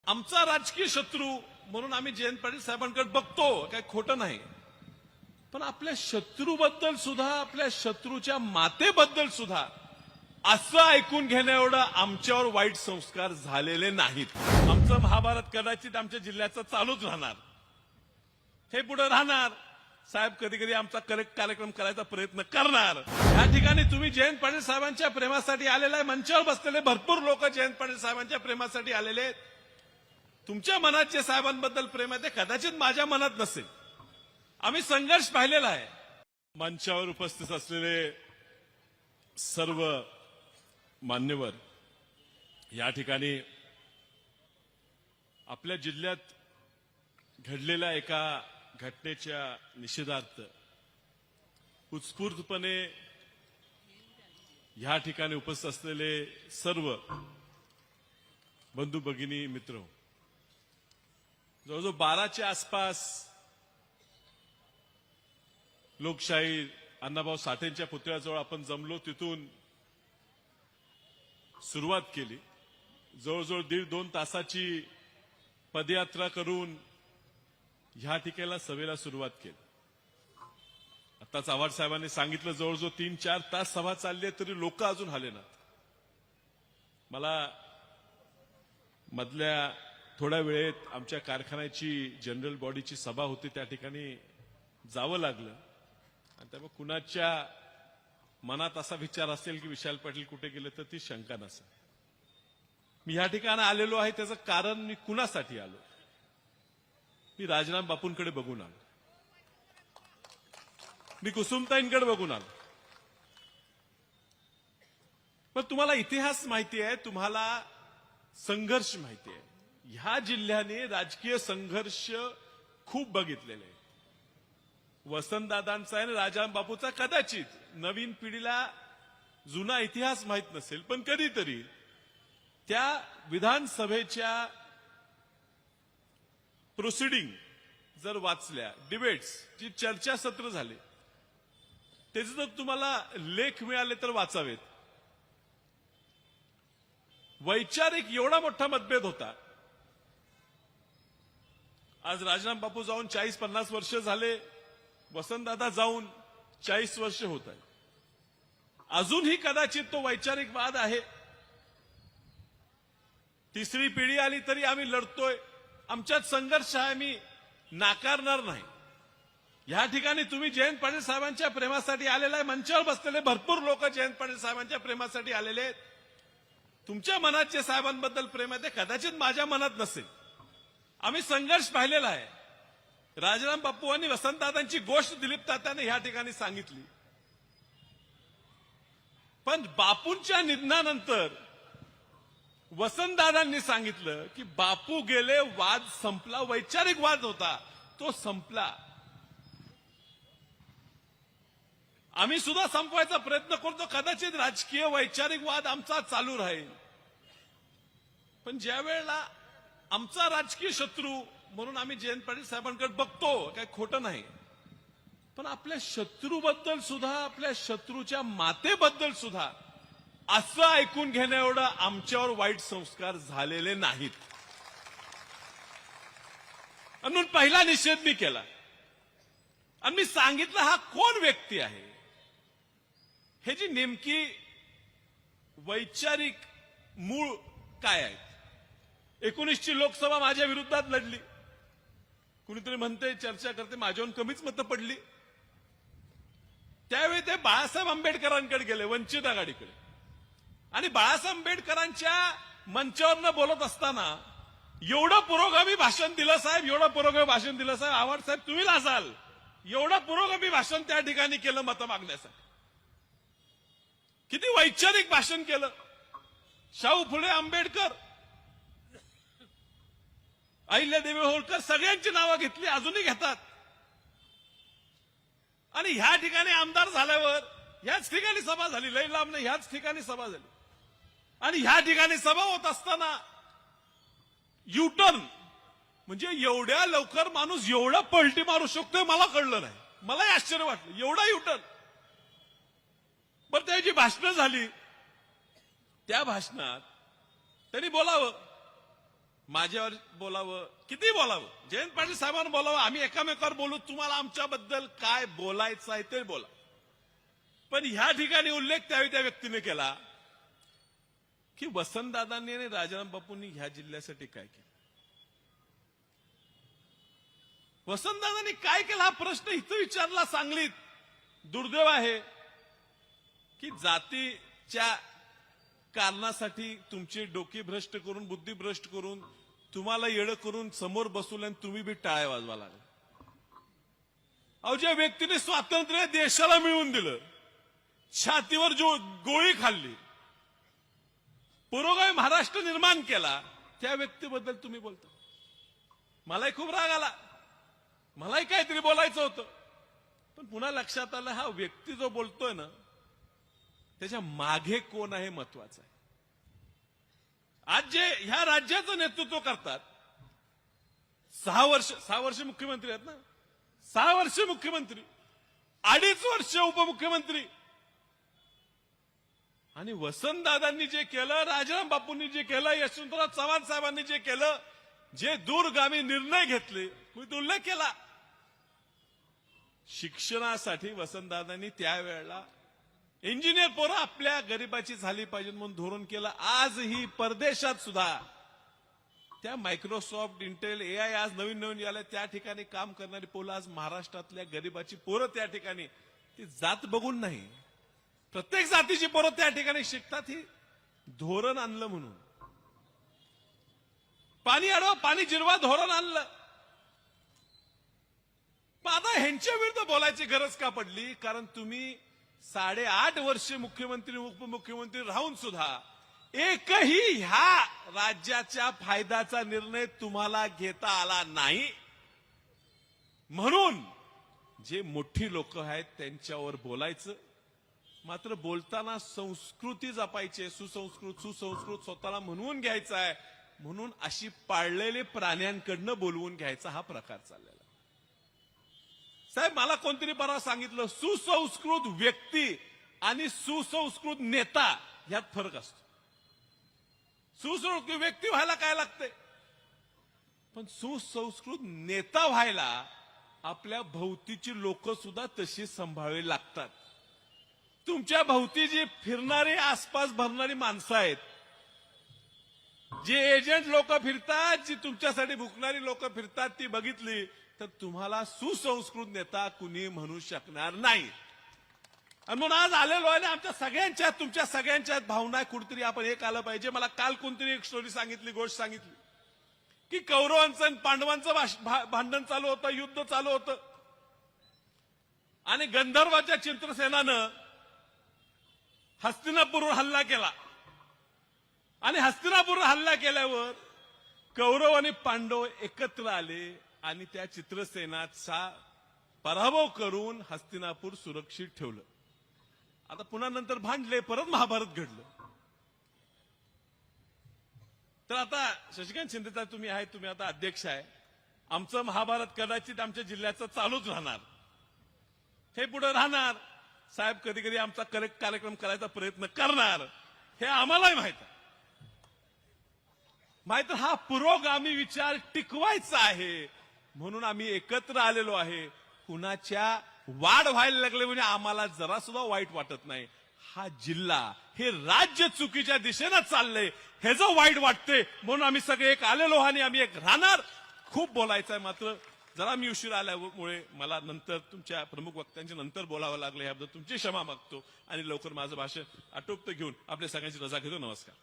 आमचा राजकीय शत्रू म्हणून आम्ही जयंत पाटील साहेबांकडे बघतो, काही खोटं नाही. पण आपल्या शत्रूबद्दल सुद्धा, आपल्या शत्रूच्या मातेबद्दल सुद्धा असं ऐकून घेणं एवढं आमच्यावर वाईट संस्कार झालेले नाहीत. आमचं महाभारत कदाचित आमच्या जिल्ह्याचं चालूच राहणार, हे पुढे राहणार. साहेब कधी कधी आमचा करेक्ट कार्यक्रम करायचा प्रयत्न करणार. या ठिकाणी तुम्ही जयंत पाटील साहेबांच्या प्रेमासाठी आलेला आहे. मंचावर बसलेले भरपूर लोक जयंत पाटील साहेबांच्या प्रेमासाठी आलेले आहेत. तुमच्या मनात जे साहेबांबद्दल प्रेम आहे ते कदाचित माझ्या मनात नसेल. आम्ही संघर्ष पाहिलेला आहे. मंचावर उपस्थित असलेले सर्व मान्यवर, या ठिकाणी आपल्या जिल्ह्यात घडलेल्या एका घटनेच्या निषेधार्थ उत्स्फूर्तपणे या ठिकाणी उपस्थित असलेले सर्व बंधू भगिनी मित्र, जवळजवळ 12च्या आसपास लोकशाहीर अण्णाभाऊ साठेंच्या पुतळ्याजवळ आपण जमलो. तिथून सुरुवात केली. जवळजवळ 1.5-2 तासाची पदयात्रा करून ह्या ठिकाणी सभेला सुरुवात केली. आताच आव्हाड साहेबांनी सांगितलं, जवळजवळ 3-4 तास सभा चालली आहे तरी लोक अजून आले नाहीत. मला मधल्या थोड्या वेळेत आमच्या कारखान्याची जनरल बॉडीची सभा होती, त्या ठिकाणी जावं लागलं. आणि त्यामुळे कुणाच्या मनात असा विचार असेल की विशाल पाटील कुठे गेले तर ती शंका नसेल. मी या ठिकाणी आलेलो आहे त्याचं कारण मी कुणासाठी आलो, मी राजराम बापूंकडे बघून आलो, मी कुसुमताईंकडे बघून आलो. पण तुम्हाला इतिहास माहिती आहे, तुम्हाला संघर्ष माहिती आहे. ह्या जिल्ह्याने राजकीय संघर्ष खूप बघितलेले आहे. वसंतदादांचा आणि राजराम बापूचा कदाचित नवीन पिढीला जुना इतिहास माहित नसेल, पण कधीतरी त्या विधानसभेच्या प्रोसिडिंग जर वाचल्या, डिबेट्स जी चर्चासत्र झाले, त्याचे जर तुम्हाला लेख मिळाले तर वाचावेत. वैचारिक एवढा मोठा मतभेद होता. आज राजराम बापू जाऊन 40-50 वर्ष झाले, वसंतदादा जाऊन 40 वर्ष होत आहे. अजूनही कदाचित तो वैचारिक वाद आहे. तिसरी पिढी आली तरी आम्ही लढतोय, आमच्यात संघर्ष आहे, मी नाकारणार नाही. या ठिकाणी तुम्ही जयंत पाटील साहेबांच्या प्रेमासाठी आलेला आहे. मंचावर बसलेले भरपूर लोक जयंत पाटील साहेबांच्या प्रेमासाठी आलेले आहेत. तुमच्या मनात जे साहेबांबद्दल प्रेम आहे ते कदाचित माझ्या मनात नसेल. आम्ही संघर्ष पाहिलेला आहे. राजराम बापू आणि वसंतदादांची गोष्ट दिलीप तात्याने या ठिकाणी सांगितली. पण बापूंच्या निधनानंतर वसंतदादांनी सांगितलं की बापू गेले, वाद संपला. वैचारिक वाद होता तो संपला. आम्ही सुद्धा संपवायचा प्रयत्न करतो. कदाचित राजकीय वैचारिक वाद आमचा चालू राहील. पण ज्या वेळेला आमचा राजकीय शत्रू म्हणून आम्ही जयंत पाटील साहेबांकडे बघतो, काही खोटं नाही. पण आपल्या शत्रूबद्दल सुद्धा, आपल्या शत्रूच्या मातेबद्दल सुद्धा असं ऐकून घेणं एवढं आमच्यावर वाईट संस्कार झालेले नाहीत. म्हणून पहिला निषेध मी केला आणि मी सांगितलं हा कोण व्यक्ती आहे, हे जी नेमकी वैचारिक मूळ काय आहे. 19ची लोकसभा माझ्या विरोधात लढली. कुणीतरी म्हणते, चर्चा करते, माझ्याहून कमीच मतं पडली. त्यावेळी ते बाळासाहेब आंबेडकरांकडे गेले, वंचित आघाडीकडे. आणि बाळासाहेब आंबेडकरांच्या मंचावरनं बोलत असताना एवढं पुरोगामी भाषण दिलं साहेब, एवढं पुरोगामी भाषण दिलं साहेब. आव्हाड साहेब तुम्ही लाजाल, एवढं पुरोगामी भाषण त्या ठिकाणी केलं मतं मागण्यासाठी. किती वैचारिक भाषण केलं. शाहू फुले, आंबेडकर, अहिल्यादेवी होळकर सगळ्यांची नावं घेतली, अजूनही घेतात. आणि ह्या ठिकाणी आमदार झाल्यावर ह्याच ठिकाणी सभा झाली, लई लांब नाही, ह्याच ठिकाणी सभा झाली. आणि ह्या ठिकाणी सभा होत असताना युटर्न, म्हणजे एवढ्या लवकर माणूस एवढा पलटी मारू शकतोय मला कळलं नाही. मलाही आश्चर्य वाटलं, एवढा युटर्न. पण त्याची भाषणं झाली, त्या भाषणात त्यांनी बोलावं, माझ्यावर बोलावं, किती बोलावं, जयंत पाटील साहेबांना बोलावं, आम्ही एकामेकावर बोलू, तुम्हाला आमच्याबद्दल काय बोलायचं आहे ते बोला. पण ह्या ठिकाणी उल्लेख त्यावेळी त्या व्यक्तीने केला की वसंतदादांनी आणि राजाराम बापूंनी ह्या जिल्ह्यासाठी काय केलं. वसंतदादांनी काय केलं हा प्रश्न इथं विचारला सांगलीत. दुर्दैव आहे की जातीच्या कारणासाठी तुमची डोकी भ्रष्ट करून, बुद्धी भ्रष्ट करून, तुम्हाला येडं करून समोर बसवलं आणि तुम्ही बी टाळ्या वाजवा लागले. अहो, ज्या व्यक्तीने स्वातंत्र्य देशाला मिळवून दिलं, छातीवर जो गोळी खाल्ली, पुरोगामी महाराष्ट्र निर्माण केला, त्या व्यक्तीबद्दल तुम्ही बोलता. मलाही खूप राग आला, मलाही काहीतरी बोलायचं होतं. पण पुन्हा लक्षात आलं हा व्यक्ती जो बोलतोय ना त्याच्या मागे कोण आहे महत्वाचं आहे. आज जे ह्या राज्याचं नेतृत्व करतात, 6 वर्ष मुख्यमंत्री आहेत ना, 6 वर्ष मुख्यमंत्री, 2.5 वर्ष उपमुख्यमंत्री, आणि वसंतदादांनी जे केलं, राजाराम बापूंनी जे केलं, यशवंतराव चव्हाण साहेबांनी जे केलं, जे दूरगामी निर्णय घेतले, मी उल्लेख केला. शिक्षणासाठी वसंतदादांनी त्यावेळेला इंजिनियर पोरं आपल्या गरिबाची झाली पाहिजे म्हणून धोरण केलं. आजही परदेशात सुद्धा त्या मायक्रोसॉफ्ट, इंटेल, AI आज नवीन नवीन आले, त्या ठिकाणी काम करणारी पोरं आज महाराष्ट्रातल्या गरिबाची पोरं त्या ठिकाणी, ती जात बघून नाही, प्रत्येक जातीची पोरं त्या ठिकाणी शिकतात. ही धोरण आणलं म्हणून, पाणी अडवा पाणी जिरवा धोरण आणलं. पण आता ह्यांच्या विरुद्ध बोलायची गरज का पडली? कारण तुम्ही 8.5 वर्ष मुख्यमंत्री, उपमुख्यमंत्री राहून सुद्धा एकही ह्या राज्याच्या फायद्याचा निर्णय तुम्हाला घेता आला नाही. म्हणून जे मोठी लोक आहेत त्यांच्यावर बोलायचं, मात्र बोलताना संस्कृती जपायची, सुसंस्कृत स्वतःला म्हणून घ्यायचा आहे, म्हणून अशी पाळलेले प्राण्यांकडनं बोलवून घ्यायचा हा प्रकार चाललेला. साहेब, मला कोणतरी परवा सांगितलं, सुसंस्कृत व्यक्ती आणि सुसंस्कृत नेता यात फरक असतो. सुसंस्कृत व्यक्ती व्हायला काय लागतंय, पण सुसंस्कृत नेता व्हायला आपल्या भोवतीची लोक सुद्धा तशी सांभाळावी लागतात. तुमच्या भोवती जी फिरणारी, आसपास भरणारी माणसं आहेत, जे एजंट लोक फिरतात, जी तुमच्यासाठी भुकणारी लोक फिरतात, ती बघितली तर तुम्हाला सुसंस्कृत नेता कुणी म्हणू शकणार नाही. आणि म्हणून आज आलेलो आहे, आमच्या सगळ्यांच्या, तुमच्या सगळ्यांच्या भावना कुठेतरी आपण एक आलं पाहिजे. मला काल कोणतरी एक स्टोरी सांगितली, गोष्ट सांगितली की कौरवांचं आणि पांडवांचं भांडण चालू होतं, युद्ध चालू होतं, आणि गंधर्वाच्या चित्रसेनानं हस्तिनापूरवर हल्ला केला. आणि हस्तिनापूरवर हल्ला केल्यावर कौरव आणि पांडव एकत्र आले आणि त्या चित्रसेनाचा पराभव करून हस्तिनापूर सुरक्षित ठेवलं. आता पुन्हा नंतर भांडले, परत महाभारत घडलं. तर आता शशिकांत शिंदे तुम्ही आहे, तुम्ही आता अध्यक्ष आहे, आमचं महाभारत कदाचित आमच्या जिल्ह्याचं चालूच राहणार, हे पुढे राहणार. साहेब कधी कधी आमचा करेक्ट कार्यक्रम करायचा प्रयत्न करणार, हे आम्हालाही माहित आहे. माहित हा पुरोगामी विचार टिकवायचा आहे म्हणून आम्ही एकत्र आलेलो आहे. कुणाच्या वाढ व्हायला लागले म्हणजे आम्हाला जरा सुद्धा वाईट वाटत नाही. हा जिल्हा, हे राज्य चुकीच्या दिशेनं चाललंय हे जो वाईट वाटते, म्हणून आम्ही सगळे एक आलेलो आणि आम्ही एक राहणार. खूप बोलायचं आहे, मात्र जरा मी उशीर आल्यामुळे मला नंतर तुमच्या प्रमुख वक्त्यांच्या नंतर बोलावं लागलं, याबद्दल तुमची क्षमा मागतो आणि लवकर माझं भाषण आटोपतं घेऊन आपल्या सगळ्यांची रजा घेतो. नमस्कार.